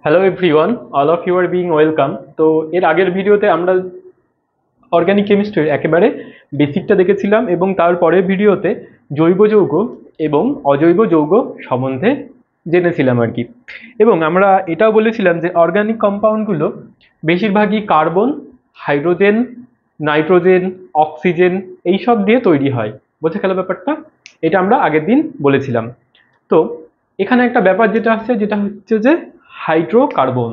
Hello everyone, all of you are being welcome. তো এর আগের ভিডিওতে আমরা অর্গানিক কেমিস্ট্রির একেবারে বেসিকটা দেখেছিলাম এবং তারপরের ভিডিওতে জৈব যৌগ এবং অজৈব যৌগ সম্বন্ধে জেনেছিলাম আর কি। এবং আমরা এটাও বলেছিলাম যে অর্গানিক কম্পাউন্ডগুলো বেশিরভাগই কার্বন, হাইড্রোজেন, নাইট্রোজেন, অক্সিজেন এইসব দিয়ে তৈরি হয়। বোঝা গেল ব্যাপারটা? এটা আমরা আগের দিন বলেছিলাম। তো এখানে একটা ব্যাপার যেটা আসছে, যেটা হচ্ছে যে হাইড্রোকার্বন।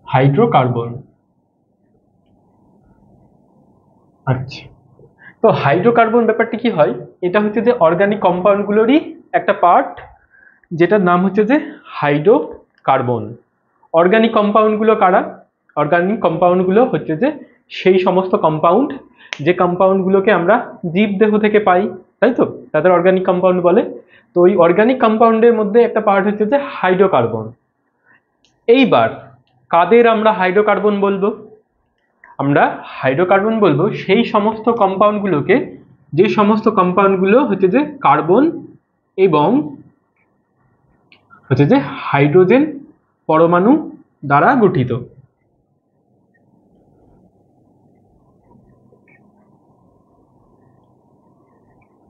হাইড্রোকার্বন, আচ্ছা। তো হাইড্রোকার্বন ব্যাপারটি কি হয়? এটা হচ্ছে যে অর্গানিক কম্পাউন্ডগুলোরই একটা পার্ট, যেটার নাম হচ্ছে যে হাইড্রোকার্বন। অর্গানিক কম্পাউন্ডগুলো কারা? অর্গানিক কম্পাউন্ডগুলো হচ্ছে যে সেই সমস্ত কম্পাউন্ড যে কম্পাউন্ডগুলোকে আমরা জীবদেহ থেকে পাই, তাই তো? তাদের অর্গানিক কম্পাউন্ড বলে। তো ওই অর্গানিক কম্পাউন্ডের মধ্যে একটা পার্ট হচ্ছে যে হাইড্রোকার্বন। এইবার কাদের আমরা হাইড্রোকার্বন বলবো? আমরা হাইড্রোকার্বন বলবো সেই সমস্ত কম্পাউন্ডগুলোকে যে সমস্ত কম্পাউন্ডগুলো হচ্ছে যে কার্বন এবং হচ্ছে যে হাইড্রোজেন পরমাণু দ্বারা গঠিত।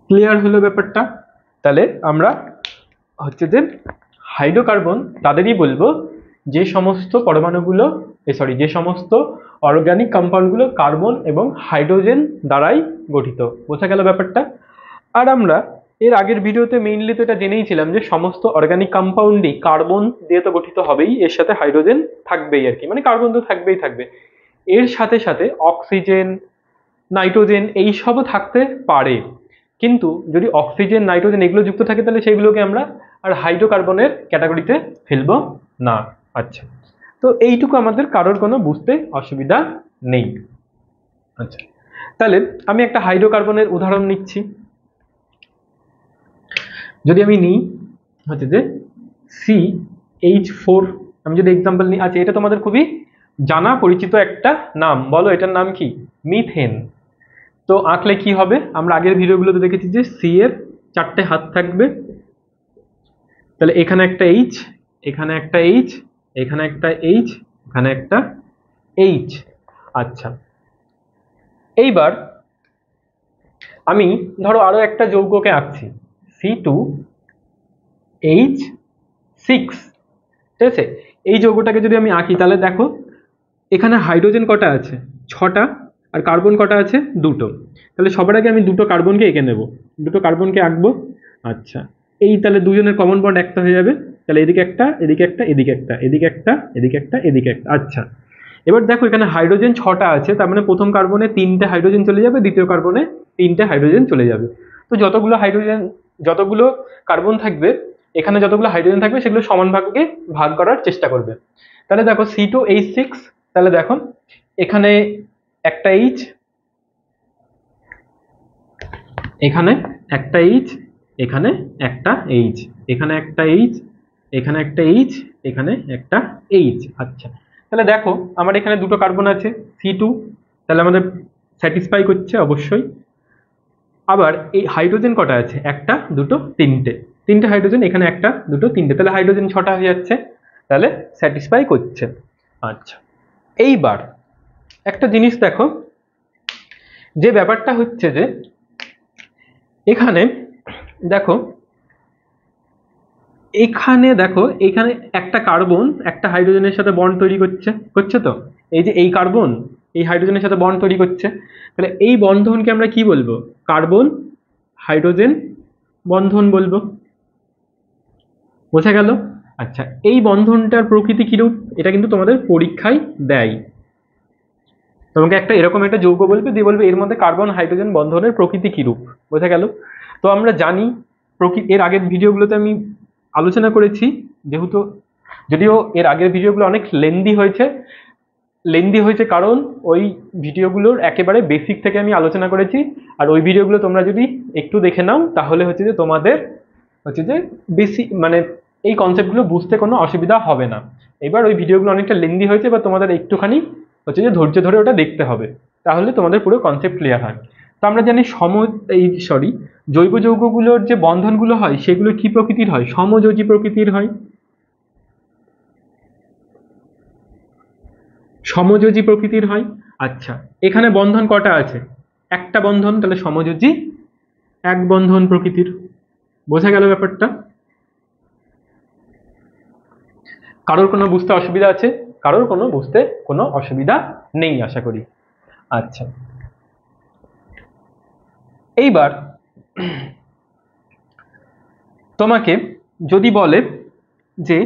ক্লিয়ার হলো ব্যাপারটা? তাহলে আমরা হচ্ছে যে হাইড্রোকার্বন তাদেরই বলবো যে সমস্ত পরমাণুগুলো যে সমস্ত অর্গানিক কম্পাউন্ডগুলো কার্বন এবং হাইড্রোজেন দ্বারাই গঠিত। বোঝা গেল ব্যাপারটা? আর আমরা এর আগের ভিডিওতে মেইনলি তো এটা জেনেইছিলাম যে সমস্ত অর্গানিক কম্পাউন্ডই কার্বন দিয়ে তো গঠিত হবেই, এর সাথে হাইড্রোজেন থাকবেই আর কি, মানে কার্বন তো থাকবেই থাকবে। এর সাথে সাথে অক্সিজেন, নাইট্রোজেন এইসবও থাকতে পারে, কিন্তু যদি অক্সিজেন, নাইট্রোজেন এগুলো যুক্ত থাকে তাহলে সেইগুলোকে আমরা আর হাইড্রোকার্বনের ক্যাটাগরিতে ফেলবো না। আচ্ছা, তো এইটুকু আমাদের কারোর কোনো বুঝতে অসুবিধা নেই। আচ্ছা, তাহলে আমি একটা হাইড্রোকার্বনের উদাহরণ নিচ্ছি। যদি আমি নিই হচ্ছে যে CH4, আমি যদি এক্সাম্পল নিই। আচ্ছা, এটা তোমাদের খুবই জানা পরিচিত একটা নাম, বলো এটার নাম কি? মিথেন। তো আঁকলে কি হবে? আমরা আগের ভিডিওগুলোতে দেখেছি যে সি এর 4টে হাত থাকবে, তাহলে এখানে একটা এইচ, এখানে একটা এইচ, এখানে একটা এইচ, এখানে একটা এইচ। আচ্ছা, এইবার আমি ধরো আরো একটা যৌগকে আঁকছি, C2H6, ঠিক আছে? এই যৌগটাকে যদি আমি আঁকি তাহলে দেখো এখানে হাইড্রোজেন কটা আছে? 6টা। আর কার্বন কটা আছে? 2টো। তাহলে সবার আগে আমি দুটো কার্বনকে এঁকে নেব, দুটো কার্বনকে আঁকবো। আচ্ছা, এই তাহলে দুজনের কমন বন্ড একটা হয়ে যাবে, তাহলে এদিকে একটা, এদিকে একটা, এদিকে একটা, এদিকে একটা, এদিকে একটা, এদিকে একটা। আচ্ছা, এবার দেখো এখানে হাইড্রোজেন 6টা আছে, তার মানে প্রথম কার্বনে 3টে হাইড্রোজেন চলে যাবে, দ্বিতীয় কার্বনে 3টে হাইড্রোজেন চলে যাবে। তো যতগুলো হাইড্রোজেন, যতগুলো কার্বন থাকবে, এখানে যতগুলো হাইড্রোজেন থাকবে সেগুলো সমান ভাগে ভাগ করার চেষ্টা করবে। তাহলে দেখো C2H6, তাহলে দেখো এখানে একটা এইচ, এখানে একটা এইচ, এখানে একটা এইচ, এখানে একটা এইচ, এখানে একটা এইচ, এখানে একটা এইচ। আচ্ছা, তাহলে দেখো আমার এখানে দুটো কার্বন আছে C2, তাহলে আমাদের স্যাটিসফাই করছে অবশ্যই। আবার এই হাইড্রোজেন কটা আছে? একটা, দুটো, তিনটে। তিনটে হাইড্রোজেন, এখানে একটা, দুটো, তিনটে, তাহলে হাইড্রোজেন 6টা হয়ে যাচ্ছে, তাহলে স্যাটিসফাই করছে। আচ্ছা, এইবার একটা জিনিস দেখো, যে ব্যাপারটা হচ্ছে যে এখানে দেখো, এখানে একটা কার্বন একটা হাইড্রোজেনের সাথে বন্ড তৈরি করছে, করছে তো? এই যে এই কার্বন এই হাইড্রোজেনের সাথে বন্ড তৈরি করছে, তাহলে এই বন্ধনকে আমরা কি বলবো? কার্বন হাইড্রোজেন বন্ধন বলবো। বোঝা গেল? আচ্ছা, এই বন্ধনটার প্রকৃতি কিরূপ এটা কিন্তু তোমাদের পরীক্ষায় দেয়। তোমাকে একটা এরকম একটা যৌগ বলবে, দিয়ে বলবে এর মধ্যে কার্বন হাইড্রোজেন বন্ধনের প্রকৃতি কিরূপ। বোঝা গেল? তো আমরা জানি এর আগের ভিডিওগুলোতে আমি আলোচনা করেছি, যেহেতু যদিও এর আগের ভিডিওগুলো অনেক লেন্দি হয়েছে কারণ ওই ভিডিওগুলোর একেবারে বেসিক থেকে আমি আলোচনা করেছি। আর ওই ভিডিওগুলো তোমরা যদি একটু দেখে নাও তাহলে হচ্ছে যে তোমাদের হচ্ছে যে বেশি মানে এই কনসেপ্টগুলো বুঝতে কোনো অসুবিধা হবে না। এবার ওই ভিডিওগুলো অনেকটা লেন্দি হয়েছে, বা তোমাদের একটুখানি হচ্ছে যে ধৈর্য ধরে ওটা দেখতে হবে, তাহলে তোমাদের পুরো কনসেপ্ট ক্লিয়ার হয়। তো আমরা জানি জৈব যৌগগুলোর যে বন্ধনগুলো হয় সেগুলো কি প্রকৃতির হয়? সমযোজী প্রকৃতির হয়। সমযোজী প্রকৃতির হয়। আচ্ছা, এখানে বন্ধন কটা আছে? একটা বন্ধন, তাহলে সমযোজী এক বন্ধন প্রকৃতির। বোঝা গেল ব্যাপারটা? কারোর কোনো বুঝতে অসুবিধা আছে? কারোর কোনো বুঝতে কোনো অসুবিধা নেই আশা করি। আচ্ছা, এইবার তোমাকে যদি বলে যে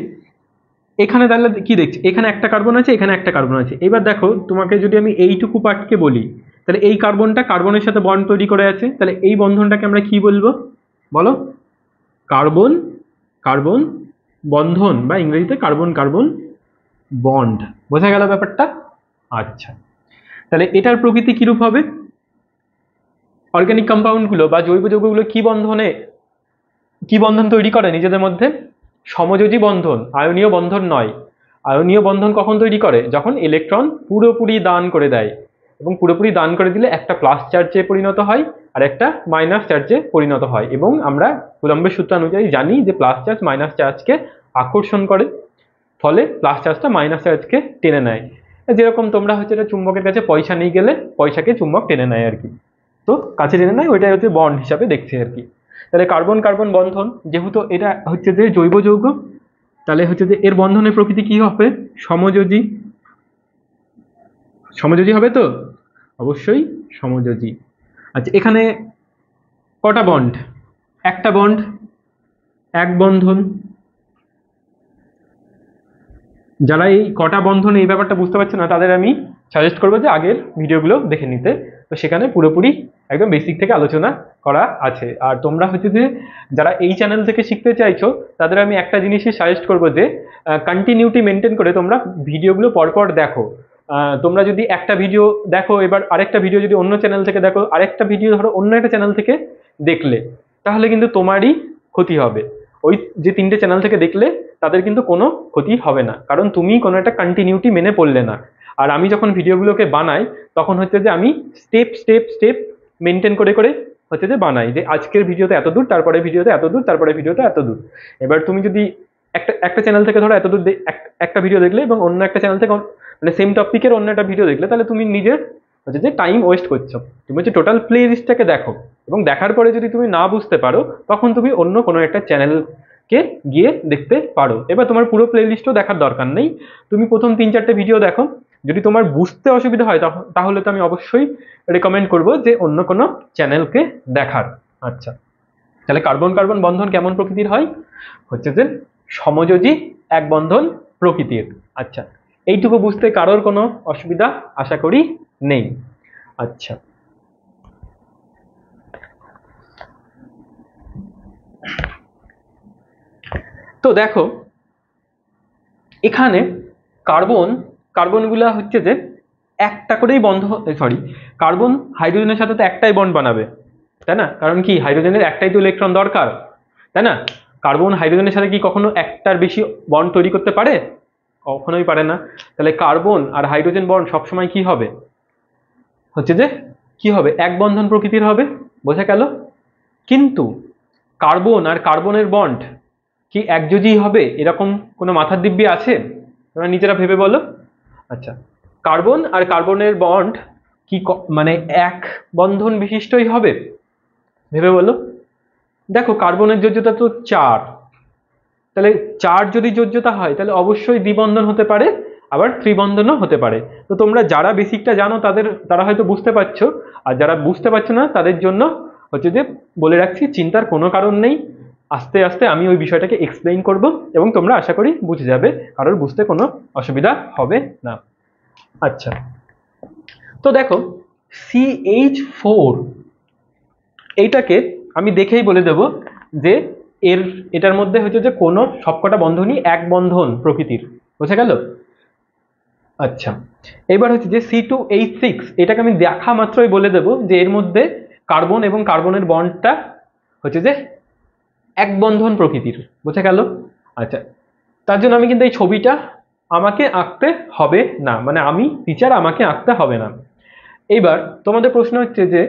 এখানে তাহলে কি দেখছি, এখানে একটা কার্বন আছে, এখানে একটা কার্বন আছে। এবার দেখো, তোমাকে যদি আমি এইটুকু পার্টকে বলি, তাহলে এই কার্বনটা কার্বনের সাথে বন্ড তৈরি করে আছে, তাহলে এই বন্ধনটাকে আমরা কি বলবো বলো? কার্বন কার্বন বন্ধন, বা ইংরেজিতে কার্বন কার্বন বন্ড। বোঝা গেল ব্যাপারটা? আচ্ছা, তাহলে এটার প্রকৃতি কিরূপ হবে? অর্গানিক কম্পাউন্ডগুলো বা জৈব যৌগগুলো কি বন্ধন তৈরি করে নিজেদের মধ্যে? সমযোজী বন্ধন, আয়নীয় বন্ধন নয়। আয়নীয় বন্ধন কখন তৈরি করে? যখন ইলেকট্রন পুরোপুরি দান করে দেয়, এবং পুরোপুরি দান করে দিলে একটা প্লাস চার্জে পরিণত হয় আর একটা মাইনাস চার্জে পরিণত হয়। এবং আমরা কুলম্বের সূত্র অনুযায়ী জানি যে প্লাস চার্জ মাইনাস চার্জকে আকর্ষণ করে, ফলে প্লাস চার্জটা মাইনাস চার্জকে টেনে নেয়। যেরকম তোমরা হচ্ছে এটা চুম্বকের কাছে পয়সা নিয়ে গেলে পয়সাকে চুম্বক টেনে নেয় আর কি, তো কাছে টেনে নেয়, ওইটাই হচ্ছে বন্ড হিসাবে দেখছে আর কি। তাহলে কার্বন কার্বন বন্ধন, যেহেতু এটা হচ্ছে যে জৈব যৌগ, তাহলে হচ্ছে যে এর বন্ধনের প্রকৃতি কি হবে? সমযোজী। সমযোজী হবে তো? অবশ্যই সমযোজী। আচ্ছা, এখানে কটা বন্ড? একটা বন্ড, এক বন্ধন। যারা এই কটা বন্ধন এই ব্যাপারটা বুঝতে পারছে না, তাদের আমি সাজেস্ট করবো যে আগের ভিডিওগুলো দেখে নিতে, তো সেখানে পুরোপুরি একদম বেসিক থেকে আলোচনা করা আছে। আর তোমরা হচ্ছে যে যারা এই চ্যানেল থেকে শিখতে চাইছো, তাদের আমি একটা জিনিসই সাজেস্ট করবো যে কন্টিনিউটি মেনটেন করে তোমরা ভিডিওগুলো পরপর দেখো। তোমরা যদি একটা ভিডিও দেখো, এবার আরেকটা ভিডিও যদি অন্য চ্যানেল থেকে দেখো, আরেকটা ভিডিও ধরো অন্য একটা চ্যানেল থেকে দেখলে, তাহলে কিন্তু তোমারই ক্ষতি হবে। ওই যে তিনটে চ্যানেল থেকে দেখলে তাদের কিন্তু কোনো ক্ষতি হবে না, কারণ তুমি কোনো একটা কন্টিনিউটি মেনে পড়লে না। আর আমি যখন ভিডিওগুলোকে বানাই, তখন হচ্ছে যে আমি স্টেপ স্টেপ স্টেপ মেনটেন করে করে হচ্ছে যে বানাই, যে আজকের ভিডিওতে এত দূর, তারপরে ভিডিওতে এত দূর, তারপরে ভিডিওতে এত দূর। এবার তুমি যদি একটা চ্যানেল থেকে ধরো এত দূর একটা ভিডিও দেখলে, এবং অন্য একটা চ্যানেল থেকে মানে সেম টপিকের অন্য একটা ভিডিও দেখলে, তাহলে তুমি নিজের হচ্ছে যে টাইম ওয়েস্ট করছো। তুমি হচ্ছে টোটাল প্লে লিস্টটাকে দেখো, এবং দেখার পরে যদি তুমি না বুঝতে পারো, তখন তুমি অন্য কোনো একটা চ্যানেলকে গিয়ে দেখতে পারো। এবার তোমার পুরো প্লে লিস্টও দেখার দরকার নেই, তুমি প্রথম 3-4টে ভিডিও দেখো। যদি তোমার বুঝতে অসুবিধা হয়, তাহলে তো আমি অবশ্যই রেকমেন্ড করবো যে অন্য কোনো চ্যানেলকে দেখার। আচ্ছা, তাহলে কার্বন কার্বন বন্ধন কেমন প্রকৃতির হয়? হচ্ছে যে সমযোজী এক বন্ধন প্রকৃতির। আচ্ছা, এইটুকু বুঝতে কারোর কোনো অসুবিধা আশা করি নেই। আচ্ছা, তো দেখো এখানে কার্বনগুলা হচ্ছে যে একটা করেই কার্বন হাইড্রোজেনের সাথে তো একটাই বন্ড বানাবে, তাই না? কারণ কি, হাইড্রোজেনের একটাই তো ইলেকট্রন দরকার, তাই না? কার্বন হাইড্রোজেনের সাথে কি কখনো একটার বেশি বন্ড তৈরি করতে পারে? কখনোই পারে না। তাহলে কার্বন আর হাইড্রোজেন বন্ড সবসময় কি হবে? হচ্ছে যে কি হবে? এক বন্ধন প্রকৃতির হবে। বোঝা গেল? কিন্তু কার্বন আর কার্বনের বন্ড কি একযোজী হবে, এরকম কোনো মাথার দিব্যি আছে? তোমরা নিজেরা ভেবে বলো। আচ্ছা, কার্বন আর কার্বনের বন্ড কি মানে এক বন্ধন বিশিষ্টই হবে? ভেবে বলো। দেখো, কার্বনের যোজ্যতা তো 4, তাহলে 4 যদি যোজ্যতা হয়, তাহলে অবশ্যই দ্বিবন্ধন হতে পারে, আবার ত্রিবন্ধনও হতে পারে। তো তোমরা যারা বেসিকটা জানো তারা হয়তো বুঝতে পারছো, আর যারা বুঝতে পারছো না তাদের জন্য হচ্ছে যে বলে রাখছি, চিন্তার কোনো কারণ নেই। আস্তে আস্তে আমি ওই বিষয়টাকে এক্সপ্লেইন করব, এবং তোমরা আশা করি বুঝে যাবে, কারোর বুঝতে কোনো অসুবিধা হবে না। আচ্ছা, তো দেখো CH4, এইটাকে আমি দেখেই বলে দেব যে এটার মধ্যে হচ্ছে যে কোনো সবকটা বন্ধনই এক বন্ধন প্রকৃতির। বোঝা গেল? আচ্ছা, এবার হচ্ছে যে C2H6, এটাকে আমি দেখা মাত্রই বলে দেব যে এর মধ্যে কার্বন এবং কার্বনের বন্ডটা হচ্ছে যে এক বন্ধন প্রকৃতির। বোঝা গেল? আচ্ছা, তার জন্য আমি কিন্তু এই ছবিটা আমাকে আঁকতে হবে না, মানে আমি টিচার, আমাকে আঁকতে হবে না। এইবার তোমাদের প্রশ্ন হচ্ছে যে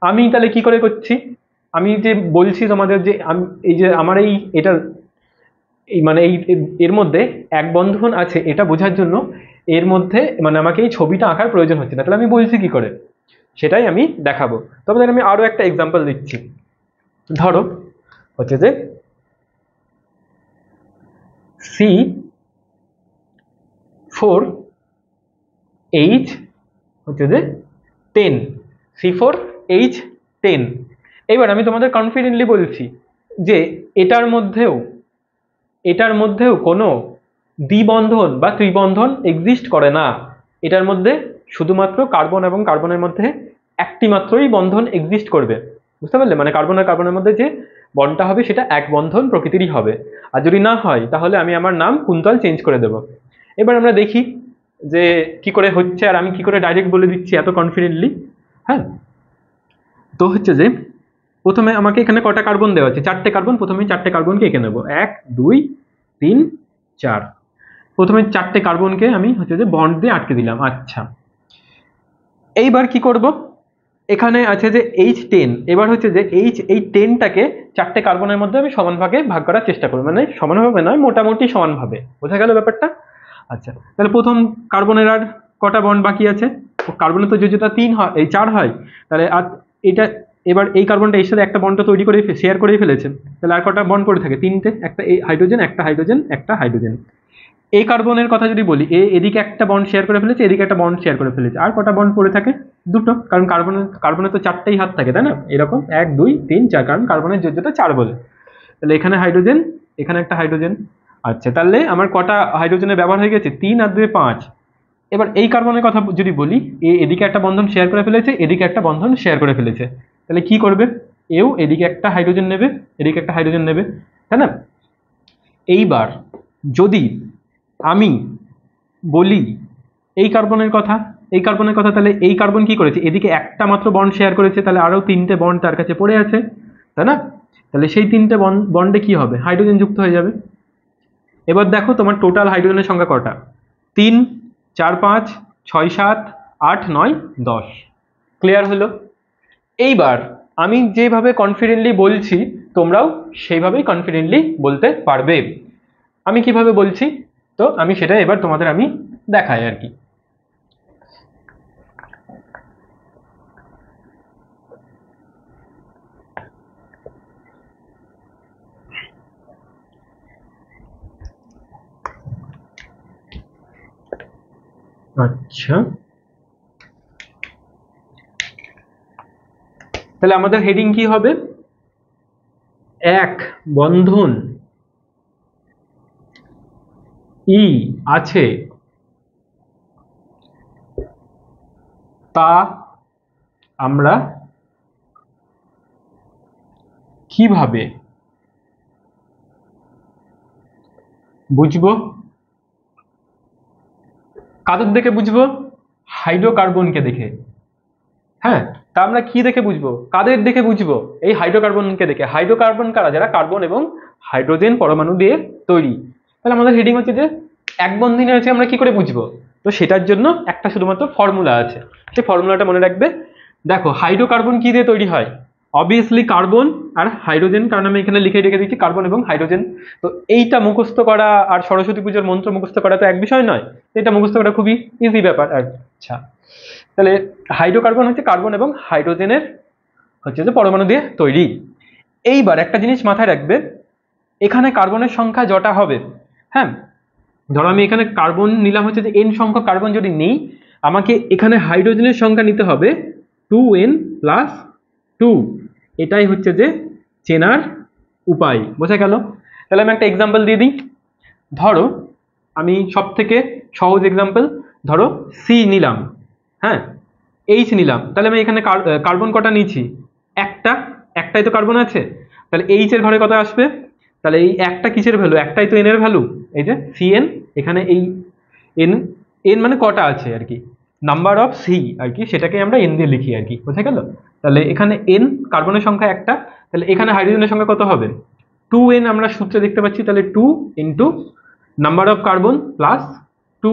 আমি তাহলে কি করে করছি, আমি যে বলছি তোমাদের যে এই যে আমার এটা এই মানে এর মধ্যে এক বন্ধন আছে এটা বোঝার জন্য এর মধ্যে মানে আমাকে এই ছবিটা আঁকার প্রয়োজন হচ্ছে না, তাহলে আমি বলছি কি করে সেটাই আমি দেখাবো। তবে আমি আরো একটা এক্সাম্পল দিচ্ছি। ধরো হচ্ছে যে C4H হচ্ছে যে 10, C4H10। এবার আমি তোমাদের কনফিডেন্টলি বলছি যে এটার মধ্যেও কোনো দ্বিবন্ধন বা ত্রিবন্ধন এক্সিস্ট করে না। এটার মধ্যে শুধুমাত্র কার্বন এবং কার্বনের মধ্যে একটি মাত্রই বন্ধন এক্সিস্ট করবে, বুঝতে পারলে? মানে কার্বন আর কার্বনের মধ্যে যে বন্ডটা হবে সেটা এক বন্ধন প্রকৃতিরই হবে, আর যদি না হয় তাহলে আমি আমার নাম কুন্তল চেঞ্জ করে দেব। এবার আমরা দেখি যে কি করে হচ্ছে, আর আমি কি করে ডাইরেক্ট বলে দিচ্ছি এত কনফিডেন্টলি। হ্যাঁ, তো হচ্ছে যে প্রথমে আমাকে এখানে কটা কার্বন দেওয়া আছে, 4টে কার্বন। প্রথমে 4টে কার্বনকে এঁকে নেবো, 1 2 3 4। প্রথমে 4টে কার্বনকে আমি হচ্ছে যে বন্ড দিয়ে আটকে দিলাম। আচ্ছা, এইবার কি করব, এখানে আছে যে H10। এবার হচ্ছে যে এই 10টাকে 4টে কার্বনের মধ্যে আমি সমান ভাগে ভাগ করার চেষ্টা করব, মানে সমানভাবে নয়, মোটামুটি সমানভাবে। বোঝা গেল ব্যাপারটা? আচ্ছা, তাহলে প্রথম কার্বনের আর কটা বন্ড বাকি আছে? কার্বনের তো যেটা 3 হয়, এই 4 হয়, তাহলে আর এটা এবার এই কার্বনটা এর সাথে একটা বন্ড তৈরি করে শেয়ার করেই ফেলেছে, তাহলে আর কটা বন্ড পড়ে থাকে? 3টে। একটা এই হাইড্রোজেন, একটা হাইড্রোজেন, একটা হাইড্রোজেন। এই কার্বনের কথা যদি বলি, এদিকে একটা বন্ড শেয়ার করে ফেলেছে, এদিকে একটা বন্ড শেয়ার করে ফেলেছে, আর কটা বন্ড পড়ে থাকে? 2টো, কারণ কার্বনের তো 4টেই হাত থাকে, তাই না? এরকম 1 2 3 4, কারণ কার্বনের যোজ্যতা 4 বলে। তাহলে এখানে হাইড্রোজেন, এখানে একটা হাইড্রোজেন। আচ্ছা, তাহলে আমার কটা হাইড্রোজেনের ব্যবহার হয়ে গেছে? 3 আর 2 5। এবার এই কার্বনের কথা যদি বলি, এদিকে একটা বন্ধন শেয়ার করে ফেলেছে, এদিকে একটা বন্ধন শেয়ার করে ফেলেছে, তাহলে কি করবে? এও এদিকে একটা হাইড্রোজেন নেবে, এদিকে একটা হাইড্রোজেন নেবে, তাই না? এইবার যদি আমি বলি এই কার্বনের কথা, তাহলে এই কার্বন কি করেছে? এদিকে একটা মাত্র বন্ড শেয়ার করেছে, তাহলে আরো 3টে বন্ড তার কাছে পড়ে আছে, তাই না? তাহলে সেই 3টে বন্ডে কি হবে? হাইড্রোজেন যুক্ত হয়ে যাবে। এবার দেখো তোমার টোটাল হাইড্রোজেনের সংখ্যা কটা? 3 4 5 6 7 8 9 10। ক্লিয়ার হলো? এইবার আমি যেভাবে কনফিডেন্টলি বলছি তোমরাও সেইভাবেই কনফিডেন্টলি বলতে পারবে। আমি কিভাবে বলছি তো আমি সেটা এবার তোমাদের আমি দেখাই আর কি। আচ্ছা, তাহলে আমাদের হেডিং কি হবে? এক বন্ধন ই আছে তা আমরা কিভাবে বুঝবো? কাদের দেখে বুঝবো? হাইড্রোকার্বনকে দেখে। হ্যাঁ, তা আমরা কি দেখে বুঝবো? কাদের দেখে বুঝবো? এই হাইড্রোকার্বনকে দেখে। হাইড্রোকার্বন কারা? যারা কার্বন এবং হাইড্রোজেন পরমাণু দিয়ে তৈরি। তাহলে আমাদের হেডিং হচ্ছে যে এক বন্ধনে আছে আমরা কি করে বুঝবো? তো সেটার জন্য একটা শুধুমাত্র ফর্মুলা আছে, সেই ফর্মুলাটা মনে রাখবে। দেখো, হাইড্রোকার্বন কি দিয়ে তৈরি হয়? অবভিয়াসলি কার্বন আর হাইড্রোজেন, কারণ আমি এখানে লিখে রেখে দিচ্ছি কার্বন এবং হাইড্রোজেন। তো এইটা মুখস্থ করা আর সরস্বতী পুজোর মন্ত্র মুখস্থ করা তো এক বিষয় নয়, এটা মুখস্থ করা খুবই ইজি ব্যাপার। আচ্ছা, তাহলে হাইড্রোকার্বন হচ্ছে কার্বন এবং হাইড্রোজেনের হচ্ছে যে পরমাণু দিয়ে তৈরি। এইবার একটা জিনিস মাথায় রাখবে, এখানে কার্বনের সংখ্যা যটা হবে, হ্যাঁ, ধরো আমি এখানে কার্বন নিলাম হচ্ছে যে n সংখ্যক কার্বন যদি নেই, আমাকে এখানে হাইড্রোজেনের সংখ্যা নিতে হবে 2n + 2। এটাই হচ্ছে যে চেনার উপায়। বোঝা গেল? তাহলে আমি একটা এক্সাম্পল দিয়ে দিই। ধরো আমি সব থেকে সহজ এক্সাম্পল, ধরো সি নিলাম, হ্যাঁ, এইচ নিলাম, তাহলে আমি এখানে কার্বন কটা নিয়েছি? একটাই তো কার্বন আছে, তাহলে এইচ এর ঘরে কত আসবে? তাহলে এই একটা কিসের ভ্যালু? একটাই তো এন এর ভ্যালু, এই যে সিএন। এখানে এই এন, এন মানে কটা আছে আর কি, নাম্বার অফ সি আর কি, সেটাকে আমরা এন দিয়ে লিখি আর কি। বোঝা গেল? তাহলে এখানে এন কার্বনের সংখ্যা একটা, তাহলে এখানে হাইড্রোজেনের সংখ্যা কত হবে? 2n আমরা সূত্রে দেখতে পাচ্ছি, তাহলে 2 into number of carbon plus 2।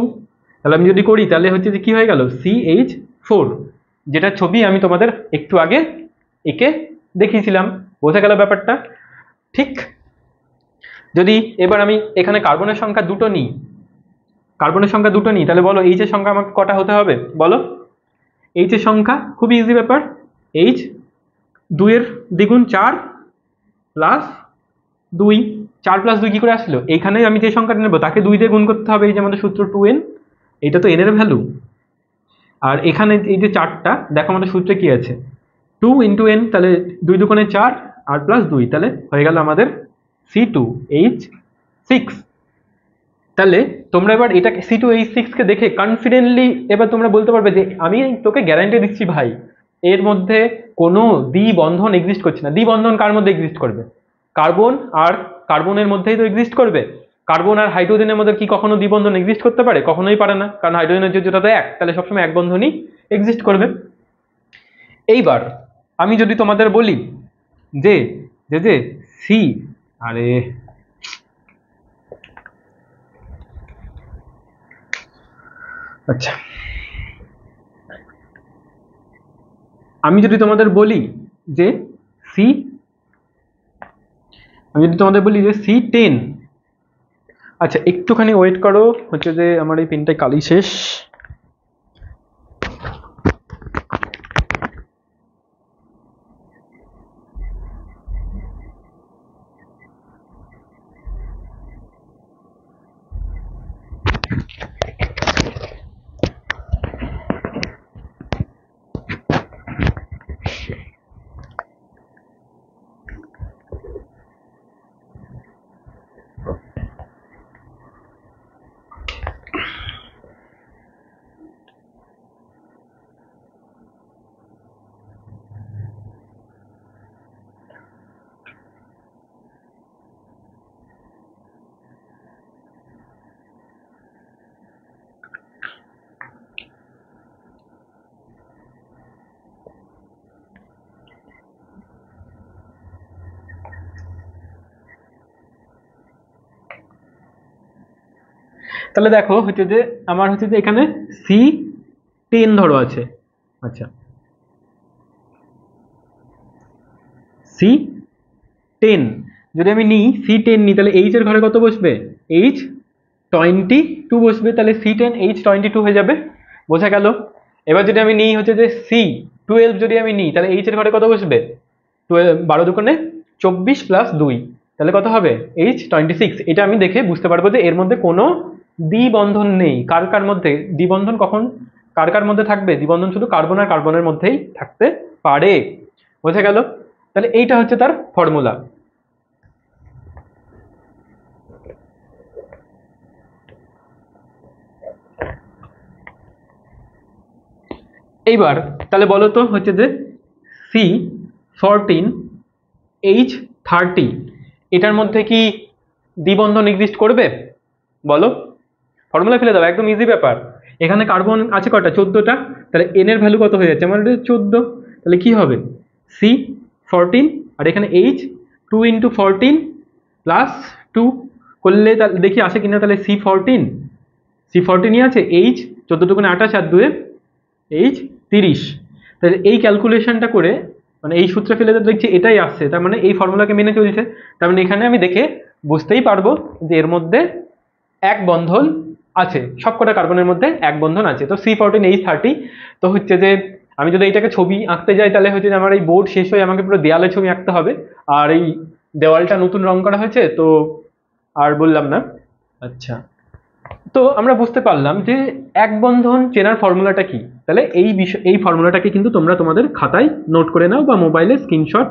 তাহলে আমি যদি করি তাহলে হচ্ছে যে কি হয়ে গেল? CH4, যেটা ছবি আমি তোমাদের একটু আগে একে দেখিয়েছিলাম। বোঝা গেল ব্যাপারটা? ঠিক। যদি এবার আমি এখানে কার্বনের সংখ্যা দুটো নিই, তাহলে বলো এইচ এর সংখ্যা আমাকে কটা হতে হবে বলো? এইচ এর সংখ্যা খুবই ইজি ব্যাপার, এইচ 2 এর দ্বিগুণ 4 প্লাস 2, 4 প্লাস 2 কি করে আসলো? এইখানে আমি যে সংখ্যাটা নেব তাকে 2 দিয়ে গুণ করতে হবে, এই যে আমাদের সূত্র 2n, এটা তো n এর ভ্যালু। আর এখানে এই যে 4টা দেখো আমাদের সূত্রে কি আছে, 2 ইন্টু n, তাহলে 2 দুগুণে 4 আর প্লাস 2, তাহলে হয়ে গেল আমাদের C2H6। তাহলে তোমরা এবার এটা C2H6 কে দেখে কনফিডেন্টলি এবার তোমরা বলতে পারবে যে আমি তোকে গ্যারান্টি দিচ্ছি ভাই এর মধ্যে কোনো দ্বিবন্ধন এক্সিস্ট করছে না। দ্বিবন্ধন কার মধ্যে এক্সিস্ট করবে? কার্বন আর কার্বনের মধ্যেই তো এক্সিস্ট করবে। কার্বন আর হাইড্রোজেনের মধ্যে কি কখনো দ্বিবন্ধন এক্সিস্ট করতে পারে? কখনোই পারে না, কারণ হাইড্রোজেনের যেটা তো এক, তাহলে সবসময় এক বন্ধনই এক্সিস্ট করবে। এইবার আমি যদি তোমাদের বলি যে যে যে সি, আরে আচ্ছা, আমি যদি তোমাদের বলি যে C10, আচ্ছা একটুখানি ওয়েট করো, হচ্ছে যে আমার এই পেনটাই কালি শেষ। তাহলে দেখো হচ্ছে যে আমার হচ্ছে যে এখানে C10 ধরো আছে, আচ্ছা C10 যদি আমি নিই, C10 নিই, তাহলে H এর ঘরে কত বসবে? H22 বসবে, তাহলে C10 H22 হয়ে যাবে। বোঝা গেল? এবার যদি আমি নিই হচ্ছে যে C12 যদি আমি নিই, তাহলে H এর ঘরে কত বসবে? 12 দুগুণে 24 প্লাস 2, তাহলে কত হবে? H26। এটা আমি দেখে বুঝতে পারবো যে এর মধ্যে কোনো দ্বিবন্ধন নেই। কার কার মধ্যে দ্বিবন্ধন কখন কার কার মধ্যে থাকবে? দ্বিবন্ধন শুধু কার্বন আর কার্বনের মধ্যেই থাকতে পারে। বোঝা গেল? তাহলে এইটা হচ্ছে তার ফর্মুলা। এইবার তাহলে বলো তো হচ্ছে যে C14H30 এটার মধ্যে কি দ্বিবন্ধন এক্সিস্ট করবে বলো? ফর্মুলা ফেলে দাও, একদম ইজি ব্যাপার। এখানে কার্বন আছে কটা? 14টা, তাহলে এন এর ভ্যালু কত হয়ে যাচ্ছে আমার? 14। তাহলে কি হবে? C14 আর এখানে H 2 ইন্টু 14 প্লাস 2 করলে দেখি আসে কিনা। তাহলে C14ই আছে, H 14 দুগুণে 28 আর 2 H30। তাহলে এই ক্যালকুলেশনটা করে মানে এই সূত্রে ফেলে দেখছি এটাই আসছে, তার মানে এই ফর্মুলাকে মেনে চলছে। তার মানে এখানে আমি দেখে বুঝতেই পারবো যে এর মধ্যে এক বন্ধন আছে, সবকটা কার্বনের মধ্যে এক বন্ধন আছে। তো C14H30। তো হচ্ছে যে আমি যদি এইটাকে ছবি আঁকতে যাই, তাহলে হচ্ছে যে আমার এই বোর্ড শেষ হয়ে আমাকে পুরো দেয়ালে ছবি আঁকতে হবে। আর এই দেওয়ালটা নতুন রং করা হয়েছে তো আর বললাম না। আচ্ছা, তো আমরা বুঝতে পারলাম যে এক বন্ধন চেনার ফর্মুলাটা কি। তাহলে এই ফর্মুলাটাকে কিন্তু তোমরা তোমাদের খাতায় নোট করে নাও বা মোবাইলে স্ক্রিনশট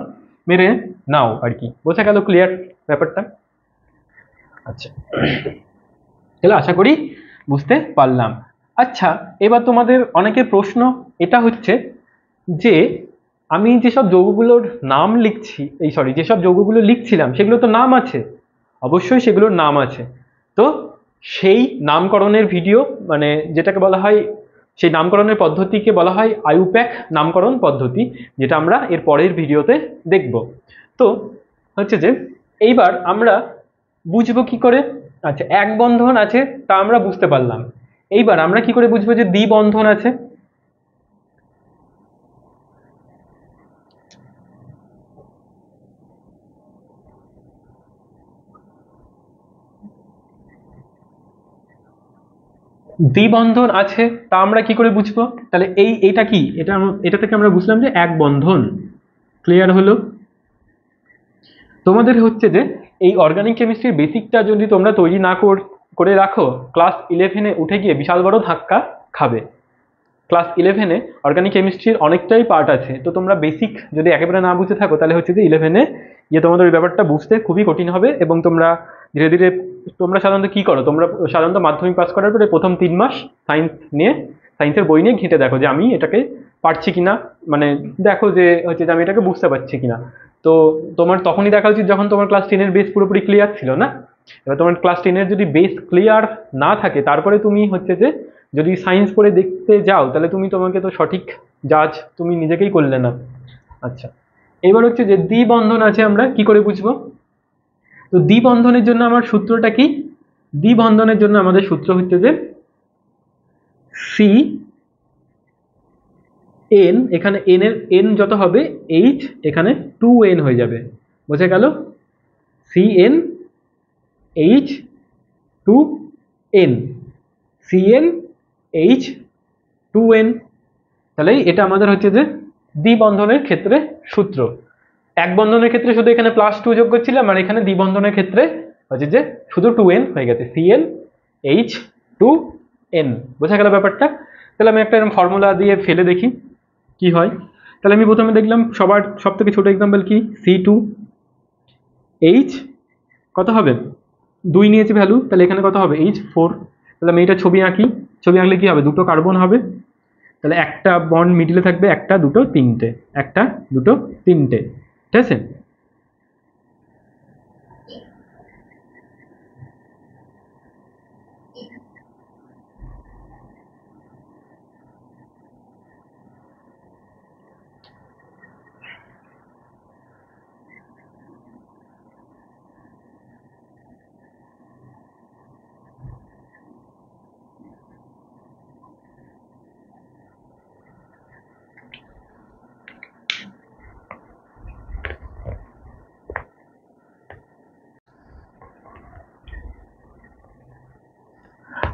মেরে নাও আর কি। বোঝা গেল? ক্লিয়ার ব্যাপারটা? আচ্ছা, তাহলে আশা করি বুঝতে পারলাম। আচ্ছা, এবার তোমাদের অনেকের প্রশ্ন এটা হচ্ছে যে আমি যেসব যৌগগুলোর নাম লিখছি, যেসব যৌগগুলো লিখছিলাম সেগুলো তো নাম আছে, অবশ্যই সেগুলোর নাম আছে। তো সেই নামকরণের ভিডিও মানে যেটাকে বলা হয়, সেই নামকরণের পদ্ধতিকে বলা হয় আইইউপ্যাক নামকরণ পদ্ধতি, যেটা আমরা এর পরের ভিডিওতে দেখব। তো হচ্ছে যে এইবার আমরা বুঝবো কি করে? আচ্ছা, এক বন্ধন আছে তা আমরা বুঝতে পারলাম। এইবার আমরা কি করে বুঝবো যে দ্বিবন্ধন আছে? দ্বিবন্ধন আছে তা আমরা কি করে বুঝবো? তাহলে এইটা কি, এটা থেকে আমরা বুঝলাম যে এক বন্ধন। ক্লিয়ার হলো? তোমাদের হচ্ছে যে এই অর্গানিক কেমিস্ট্রির বেসিকটা যদি তোমরা তৈরি না করে রাখো, ক্লাস 11-এ উঠে গিয়ে বিশাল বড় ধাক্কা খাবে। ক্লাস 11-এ অর্গানিক কেমিস্ট্রির অনেকটাই পার্ট আছে, তো তোমরা বেসিক যদি একেবারে না বুঝে থাকো তাহলে হচ্ছে যে 11-এ গিয়ে তোমাদের ওই ব্যাপারটা বুঝতে খুবই কঠিন হবে, এবং তোমরা ধীরে ধীরে, তোমরা সাধারণত কি করো, তোমরা সাধারণত মাধ্যমিক পাস করার পরে প্রথম 3 মাস সায়েন্সের বই নিয়ে ঘেঁটে দেখো যে আমি এটাকে পারছি কিনা, মানে দেখো যে হচ্ছে যে আমি এটাকে বুঝতে পারছি কিনা। তো তোমার তখনই দেখা উচিত যখন তোমার ক্লাস 10-এর বেস পুরোপুরি ক্লিয়ার ছিল না। এবার তোমার ক্লাস 10-এর যদি বেস ক্লিয়ার না থাকে, তারপরে তুমি হচ্ছে যে যদি সায়েন্স পড়ে দেখতে যাও, তাহলে তোমাকে তো সঠিক জাজ তুমি নিজেকেই করলে না। আচ্ছা, এবার হচ্ছে যে দ্বিবন্ধন আছে, আমরা কি করে বুঝবো? তো দ্বিবন্ধনের জন্য আমার সূত্রটা কি? দ্বিবন্ধনের জন্য আমাদের সূত্র হচ্ছে যে সি এন, এখানে এন এর এন যত হবে এইচ এখানে 2n হয়ে যাবে। বোঝা গেল? C n H 2n, C n H 2n। তাহলে এটা আমাদের হচ্ছে যে দ্বিবন্ধনের ক্ষেত্রে সূত্র। এক বন্ধনের ক্ষেত্রে শুধু এখানে +2 যোগ করছিলাম, আর এখানে দ্বিবন্ধনের ক্ষেত্রে হচ্ছে যে শুধু 2n হয়ে গেছে, Cn H2n। বোঝা গেল ব্যাপারটা? তাহলে আমি একটা এরকম ফর্মুলা দিয়ে ফেলে দেখি কি হয়। তাহলে আমি প্রথমে দেখলাম সব থেকে ছোট এক্সাম্পল কি, C2H কত হবে, 2 নিয়েছে ভ্যালু, তাহলে এখানে কত হবে H4। তাহলে আমি এটা ছবি আঁকি, ছবি আঁকলে কি হবে, দুটো কার্বন হবে, তাহলে একটা বন্ড মিডিলে থাকবে, একটা দুটো তিনটে, একটা দুটো তিনটে, ঠিক আছে?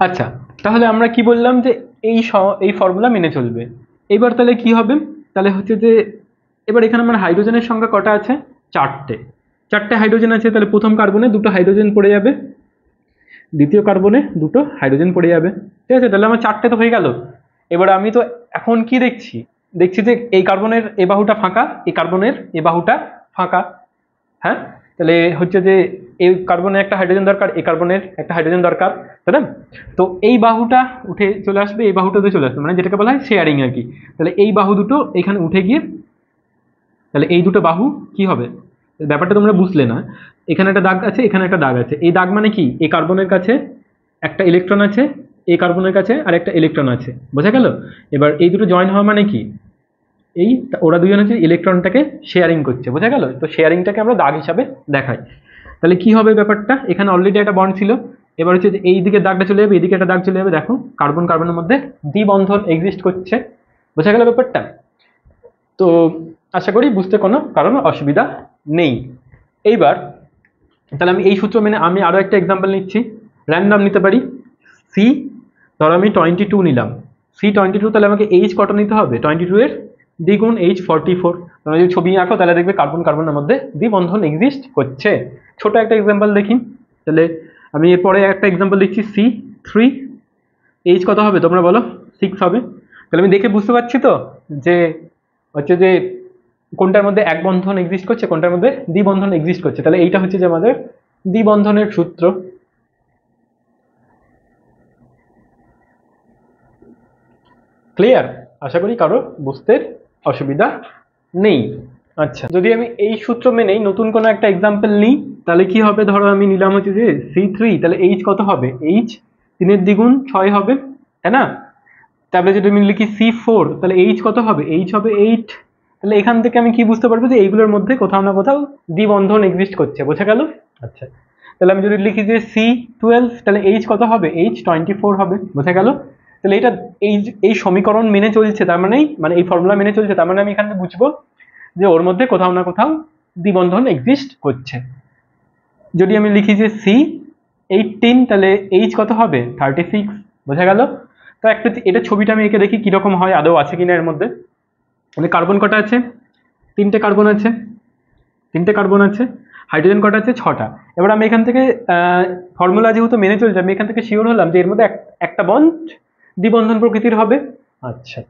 আচ্ছা, তাহলে আমরা কি বললাম যে এই ফর্মুলা মেনে চলবে। এবার তাহলে কি হবে, তাহলে হচ্ছে যে এবার এখানে আমার হাইড্রোজেনের সংখ্যা কটা আছে, চারটে হাইড্রোজেন আছে, তাহলে প্রথম কার্বনে দুটো হাইড্রোজেন পড়ে যাবে, দ্বিতীয় কার্বনে দুটো হাইড্রোজেন পড়ে যাবে, ঠিক আছে? তাহলে আমার চারটে তো হয়ে গেল। এবার আমি তো এখন কি দেখছি যে এই কার্বনের এ বাহুটা ফাঁকা, এই কার্বনের এ বাহুটা ফাঁকা। হ্যাঁ, তাহলে হচ্ছে যে এই কার্বনের একটা হাইড্রোজেন দরকার, এই কার্বনের একটা হাইড্রোজেন দরকার, তাই না? তো এই বাহুটা উঠে চলে আসবে, এই বাহুটাতে চলে আসবে, মানে যেটাকে বলা হয় শেয়ারিং আর কি। তাহলে এই বাহু দুটো এখানে উঠে গিয়ে, তাহলে এই দুটো বাহু কি হবে, ব্যাপারটা তোমরা বুঝলে না। এখানে একটা দাগ আছে, এখানে একটা দাগ আছে, এই দাগ মানে কি, এই কার্বনের কাছে একটা ইলেকট্রন আছে, এই কার্বনের কাছে আর একটা ইলেকট্রন আছে, বোঝা গেল? এবার এই দুটো জয়েন হওয়া মানে কি, এই ওরা দুজন হচ্ছে ইলেকট্রনটাকে শেয়ারিং করছে, বোঝা গেল? তো শেয়ারিংটাকে আমরা দাগ হিসাবে দেখাই। তাহলে কি হবে ব্যাপারটা, এখানে অলরেডি একটা বন্ড ছিল, এবার হচ্ছে যে এই দিকে দাগটা চলে যাবে, এদিকে একটা দাগ চলে যাবে, দেখো কার্বন কার্বনের মধ্যে দ্বিবন্ধন এক্সিস্ট করছে। বোঝা গেল ব্যাপারটা? তো আশা করি বুঝতে কোনো কারণ অসুবিধা নেই। এইবার তাহলে আমি এই সূত্র মেনে আমি আরো একটা এক্সাম্পল নিচ্ছি, র্যান্ডম নিতে পারি। সি, ধরো আমি 22 নিলাম, C22, তাহলে আমাকে এইচ কত নিতে হবে, 22 এর দ্বিগুণ H44। তোমরা যদি ছবি আঁকো তাহলে দেখবে কার্বন কার্বনের মধ্যে দ্বিবন্ধন এক্সিস্ট করছে। ছোট একটা এক্সাম্পল দেখি, তাহলে আমি এরপরে একটা এক্সাম্পল লিখছি, C3, এইচ কত হবে তোমরা বলো, 6 হবে। তাহলে আমি দেখে বুঝতে পারছি তো যে হচ্ছে যে কোনটার মধ্যে এক বন্ধন এক্সিস্ট করছে, কোনটার মধ্যে দ্বিবন্ধন এক্সিস্ট করছে। তাহলে এইটা হচ্ছে যে আমাদের দ্বিবন্ধনের সূত্র। ক্লিয়ার? আশা করি কারো বুঝতে অসুবিধা নেই। আচ্ছা, যদি আমি এই সূত্র মেনেই নতুন কোনো একটা এক্সাম্পল নিই, তাহলে কি হবে, ধরো আমি নিলাম হচ্ছে যে C3, তাহলে এইচ কত হবে, এইচ 3 এর দ্বিগুণ 6 হবে, তাই না? তারপরে যদি আমি লিখি C4, তাহলে এইচ কত হবে, এইচ হবে 8। তাহলে এখান থেকে আমি কি বুঝতে পারবো যে এইগুলোর মধ্যে কোথাও না কোথাও দ্বিবন্ধন এক্সিস্ট করছে, বোঝা গেল? আচ্ছা, তাহলে আমি যদি লিখি যে C12, তাহলে এইচ কত হবে, H24 হবে, বোঝা গেল? তাহলে এটা এই সমীকরণ মেনে চলছে, তার মানে এই ফর্মুলা মেনে চলছে, তার মানে আমি এখানে বুঝবো যে ওর মধ্যে কোথাও না কোথাও দ্বিবন্ধন এক্সিস্ট করছে। যদি আমি লিখি যে C18, তাহলে এইচ কত হবে 36, বোঝা গেল? তো একটা এটা ছবিটা আমি এঁকে দেখি কিরকম হয়, আদৌ আছে কিনা এর মধ্যে। মানে কার্বন কটা আছে? 3টে কার্বন আছে, 3টে কার্বন আছে। হাইড্রোজেন কটা আছে? 6টা। এবার আমি এখান থেকে ফর্মুলা যেহেতু মেনে চলছে, আমি এখান থেকে শিওর হলাম যে এর মধ্যে একটা বন্ড দ্বিবন্ধন প্রকৃতির হবে। আচ্ছা,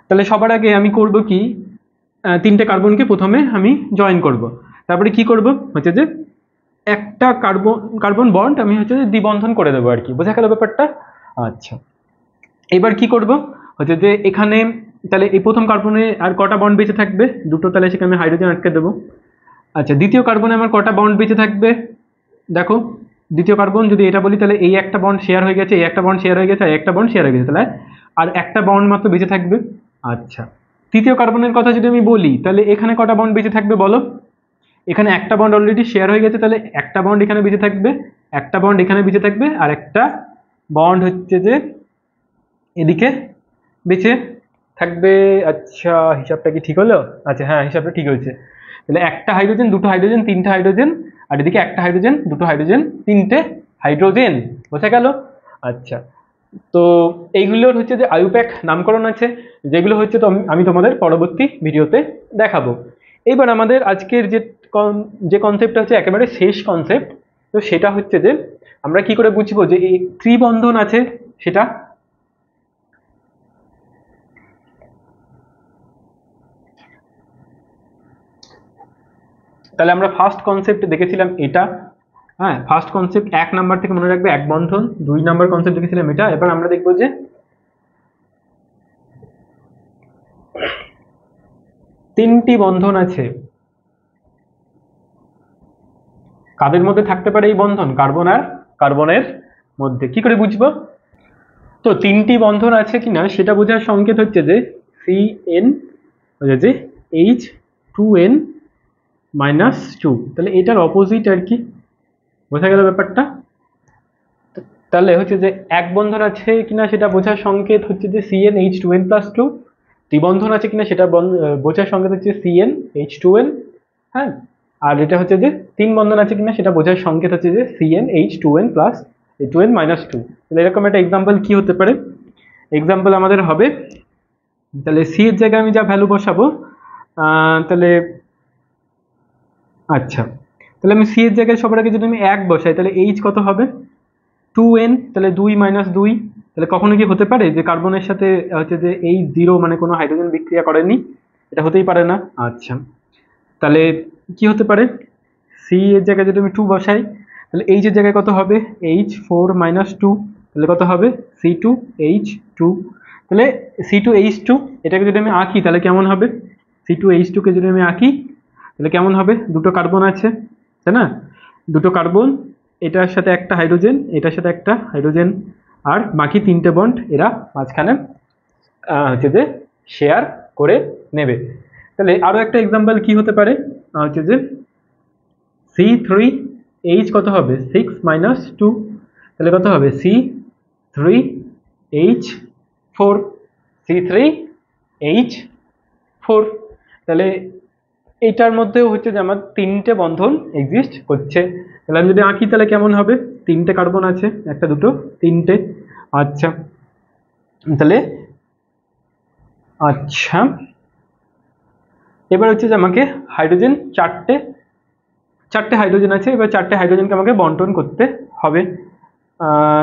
তাহলে সবার আগে আমি করব কি, 3টে কার্বনকে প্রথমে আমি জয়েন করব। তারপরে কি করব হচ্ছে যে একটা কার্বন বন্ড আমি হচ্ছে যে দ্বিবন্ধন করে দেবো আর কি। বোঝা গেল ব্যাপারটা? আচ্ছা, এবার কি করব হচ্ছে যে এখানে তাহলে এই প্রথম কার্বনে আর কটা বন্ড বেঁচে থাকবে? 2টো, তাহলে সেখানে আমি হাইড্রোজেন আটকে দেবো। আচ্ছা, দ্বিতীয় কার্বনে আমার কটা বন্ড বেঁচে থাকবে? দেখো, দ্বিতীয় কার্বন যদি এটা বলি তাহলে এই একটা বন্ড শেয়ার হয়ে গেছে, এই একটা বন্ড শেয়ার হয়ে গেছে, আর একটা বন্ড শেয়ার হয়ে গেছে, তাহলে আর একটা বন্ড মাত্র বেঁচে থাকবে। আচ্ছা, তৃতীয় কার্বনের কথা যদি আমি বলি তাহলে এখানে কটা বন্ড বেঁচে থাকবে বলো? এখানে একটা বন্ড অলরেডি শেয়ার হয়ে গেছে, তাহলে একটা বন্ড এখানে বেঁচে থাকবে, একটা বন্ড এখানে বেঁচে থাকবে, আর একটা বন্ড হচ্ছে যে এদিকে বেঁচে থাকবে। আচ্ছা, হিসাবটা কি ঠিক হলো? আচ্ছা হ্যাঁ, হিসাবটা ঠিক হয়েছে। তাহলে একটা হাইড্রোজেন, দুটো হাইড্রোজেন, 3টে হাইড্রোজেন, আর এদিকে একটা হাইড্রোজেন, দুটো হাইড্রোজেন, 3টে হাইড্রোজেন। বোঝা গেল? আচ্ছা, তো এইগুলোর হচ্ছে যে আইইউপ্যাক নামকরণ আছে, যেগুলো হচ্ছে তো আমি তোমাদের পরবর্তী ভিডিওতে দেখাবো। এইবার আমাদের আজকের যে কনসেপ্টটা হচ্ছে একেবারে শেষ কনসেপ্ট, তো সেটা হচ্ছে যে আমরা কি করে বুঝবো যে এই ত্রিবন্ধন আছে সেটা। তাহলে আমরা ফার্স্ট কনসেপ্ট দেখেছিলাম এটা। হ্যাঁ, ফার্স্ট কনসেপ্ট 1 নাম্বার থেকে মনে রাখবে, এক বন্ধন। 2 নাম্বার কনসেপ্ট দেখেছিলাম এটা। এবার আমরা দেখবো যে 3টি বন্ধন আছে। কাদের মধ্যে থাকতে পারে এই বন্ধন? কার্বন আর কার্বনের মধ্যে। কি করে বুঝবো? তো 3টি বন্ধন আছে কিনা সেটা বোঝার সংকেত হচ্ছে যে CN হচ্ছে যে H2N -2, তাহলে এটার অপোজিট আর কি। বোঝা গেল ব্যাপারটা? তাহলে হচ্ছে যে এক বন্ধন আছে কিনা সেটা বোঝার সংকেত হচ্ছে যে CnH2n+2। ত্রিবন্ধন আছে কিনা সেটা বোঝার সংকেত হচ্ছে CnH2n। হ্যাঁ, আর এটা হচ্ছে যে 3 বন্ধন আছে কিনা সেটা বোঝার সংকেত হচ্ছে যে CnH2n+2n-2। তাহলে এরকম একটা এক্সাম্পল কি হতে পারে? এক্সাম্পল আমাদের হবে, তাহলে সি এর জায়গায় আমি যা ভ্যালু বসাবো, তাহলে আচ্ছা, তাহলে আমি সি এর জায়গায় সবার আগে যদি আমি 1 বসাই তাহলে এইচ কত হবে? 2n, তাহলে 2 - 2। তাহলে কখনো কি হতে পারে যে কার্বনের সাথে হচ্ছে যে এই 0 মানে কোনো হাইড্রোজেন বিক্রিয়া করেনি? এটা হতেই পারে না। আচ্ছা, তাহলে কি হতে পারে? সি এর জায়গায় যদি আমি 2 বসাই তাহলে এইচ এর জায়গায় কত হবে? H4 - 2, তাহলে কত হবে? C2H2। তাহলে C2H2 এটাকে যদি আমি আঁকি তাহলে কেমন হবে? C2H2 কে যদি আমি আঁকি তাহলে কেমন হবে? দুটো কার্বন আছে, তাই না? দুটো কার্বন, এটার সাথে একটা হাইড্রোজেন, এটার সাথে একটা হাইড্রোজেন, আর বাকি 3টে বন্ড এরা মাঝখানে হচ্ছে যে শেয়ার করে নেবে। তাহলে আরো একটা এক্সাম্পল কি হতে পারে? হচ্ছে যে C3H কত হবে? 6 - 2, তাহলে কত হবে? C3H4, C3H4। তাহলে এইটার মধ্যেও হচ্ছে যে আমার 3টে বন্ধন এক্সিস্ট করছে। তাহলে আমি যদি আঁকি তাহলে কেমন হবে? 3টে কার্বন আছে, একটা, দুটো, 3টে। আচ্ছা, তাহলে আচ্ছা, এবার হচ্ছে যে আমাকে হাইড্রোজেন চারটে হাইড্রোজেন আছে, এবার 4টে হাইড্রোজেনকে আমাকে বন্টন করতে হবে।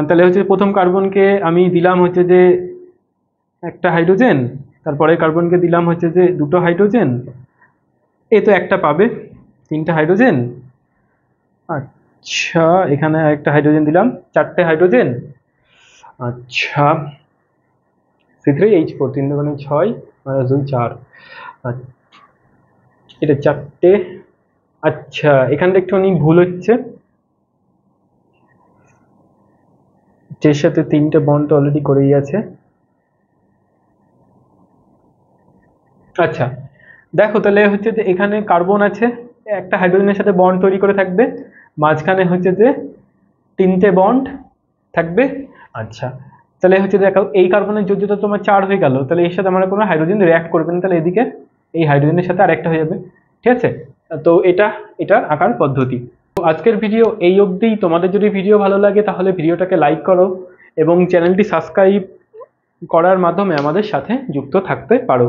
তাহলে হচ্ছে প্রথম কার্বনকে আমি দিলাম হচ্ছে যে একটা হাইড্রোজেন, তারপরে কার্বনকে দিলাম হচ্ছে যে দুটো হাইড্রোজেন, এ তো একটা পাবে, 3টে হাইড্রোজেন। আচ্ছা, এখানে একটা হাইড্রোজেন দিলাম, 4টে হাইড্রোজেন। আচ্ছা, C3H4, 3 দুগুণে 6 - 2 4। এটা 4টে। আচ্ছা, এখানটা একটুখানি ভুল হচ্ছে, যে সাথে 3টে বন্ড অলরেডি করেই আছে। আচ্ছা, দেখো তাহলে হচ্ছে যে এখানে কার্বন আছে, একটা হাইড্রোজেনের সাথে বন্ড তৈরি করে থাকবে, মাঝখানে হচ্ছে যে 3টে বন্ড থাকবে। আচ্ছা, তাহলে হচ্ছে দেখো এই কার্বনের যোজ্যতা তোমার 4 হয়ে গেল, তাহলে এর সাথে আমরা কোনো হাইড্রোজেন রিঅ্যাক্ট করবে না, তাহলে এদিকে এই হাইড্রোজেনের সাথে আরেকটা হয়ে যাবে। ঠিক আছে? তো এটার আঁকার পদ্ধতি। তো আজকের ভিডিও এই অবধিই। তোমাদের যদি ভিডিও ভালো লাগে তাহলে ভিডিওটাকে লাইক করো এবং চ্যানেলটি সাবস্ক্রাইব করার মাধ্যমে আমাদের সাথে যুক্ত থাকতে পারো।